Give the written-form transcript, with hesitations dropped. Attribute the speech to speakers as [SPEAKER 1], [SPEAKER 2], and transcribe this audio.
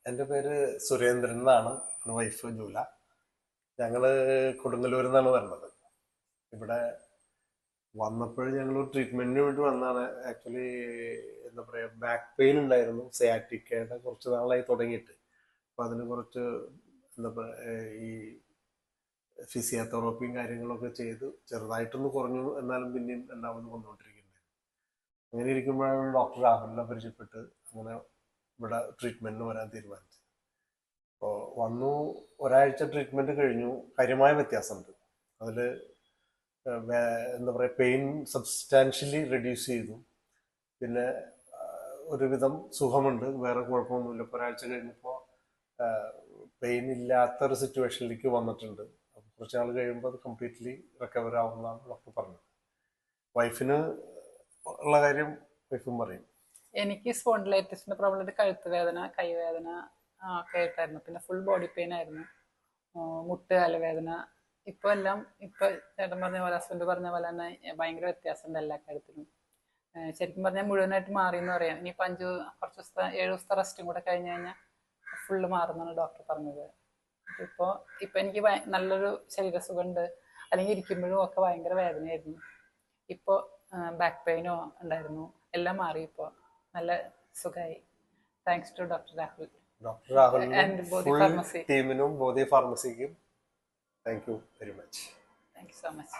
[SPEAKER 1] എൻ്റെ പേര് സുരേന്ദ്രൻ എന്നാണ്. വൈഫ് ജൂല. ഞങ്ങള് കൊടുങ്ങല്ലൂരിൽ നിന്നാണ് വരുന്നത്. ഇവിടെ വന്നപ്പോഴും ഞങ്ങൾ ട്രീറ്റ്മെന്റിന് വേണ്ടി വന്നതാണ്. ആക്ച്വലി എന്താ പറയാ, ബാക്ക് പെയിൻ ഉണ്ടായിരുന്നു. സയാറ്റിക്കയുടെ കുറച്ച് നാളായി തുടങ്ങിയിട്ട്. അപ്പൊ അതിന് കുറച്ച് എന്താ പറയാ, ഈ ഫിസിയോതെറാപ്പിയും കാര്യങ്ങളൊക്കെ ചെയ്ത് ചെറുതായിട്ടൊന്ന് കുറഞ്ഞു. എന്നാലും പിന്നെയും രണ്ടാമത് വന്നുകൊണ്ടിരിക്കുന്നത്. അങ്ങനെ ഇരിക്കുമ്പോഴാണ് ഡോക്ടർ രാഹുലിനെ പരിചയപ്പെട്ട് അങ്ങനെ ഇവിടെ ട്രീറ്റ്മെന്റിന് വരാൻ തീരുമാനിച്ചത്. അപ്പോൾ വന്നു, ഒരാഴ്ച ട്രീറ്റ്മെന്റ് കഴിഞ്ഞു. കാര്യമായ വ്യത്യാസമുണ്ട് അതിൽ. എന്താ പറയുക, പെയിൻ സബ്സ്റ്റാൻഷ്യലി റെഡ്യൂസ് ചെയ്തു. പിന്നെ ഒരുവിധം സുഖമുണ്ട്, വേറെ കുഴപ്പമൊന്നുമില്ല. ഇപ്പോൾ ഒരാഴ്ച കഴിഞ്ഞപ്പോൾ പെയിൻ ഇല്ലാത്തൊരു സിറ്റുവേഷനിലേക്ക് വന്നിട്ടുണ്ട്. അപ്പോൾ കുറച്ച് നാൾ കഴിയുമ്പോൾ അത് കംപ്ലീറ്റ്ലി റിക്കവർ ആവുമെന്നാണ് ഡോക്ടർ പറഞ്ഞത്. വൈഫിന് ഉള്ള കാര്യം വൈഫും പറയും.
[SPEAKER 2] എനിക്ക് സ്പോണ്ടിലൈറ്റിസിന്റെ പ്രോബ്ലം ആയിട്ട് കഴുത്ത് വേദന, കൈവേദന ഒക്കെ ആയിട്ടായിരുന്നു. പിന്നെ ഫുൾ ബോഡി പെയിൻ ആയിരുന്നു. മുട്ട്, കാലുവേദന. ഇപ്പൊ എല്ലാം ഇപ്പൊ ചേട്ടൻ പറഞ്ഞ പോലെ, ഹസ്ബൻഡ് പറഞ്ഞ പോലെ തന്നെ ഭയങ്കര വ്യത്യാസമുണ്ട് എല്ലാ കാര്യത്തിലും. ശരിക്കും പറഞ്ഞാൽ മുഴുവനായിട്ട് മാറി എന്ന് പറയാം. ഇനിയിപ്പോൾ കുറച്ച് ദിവസത്തെ 7 ദിവസത്തെ റെസ്റ്റും കൂടെ കഴിഞ്ഞ് കഴിഞ്ഞാൽ ഫുള്ള് മാറുന്നാണ് ഡോക്ടർ പറഞ്ഞത്. ഇപ്പോൾ ഇപ്പൊ എനിക്ക് നല്ലൊരു ശരീരസുഖമുണ്ട്. അല്ലെങ്കിൽ ഇരിക്കുമ്പോഴും ഒക്കെ ഭയങ്കര വേദനയായിരുന്നു. ഇപ്പോൾ ബാക്ക് പെയിനോ ഉണ്ടായിരുന്നു, എല്ലാം മാറി. ഇപ്പോൾ നല്ല സുഖമായി. Thanks to doctor Rahul
[SPEAKER 1] doctor രാഹുലിനും
[SPEAKER 2] ആൻഡ് ബോധി
[SPEAKER 1] ഫുൾ
[SPEAKER 2] ഫാർമസി.
[SPEAKER 1] ടീമിനും ബോധി ഫാർമസിക്കും thank you very much.
[SPEAKER 2] Thank you so much.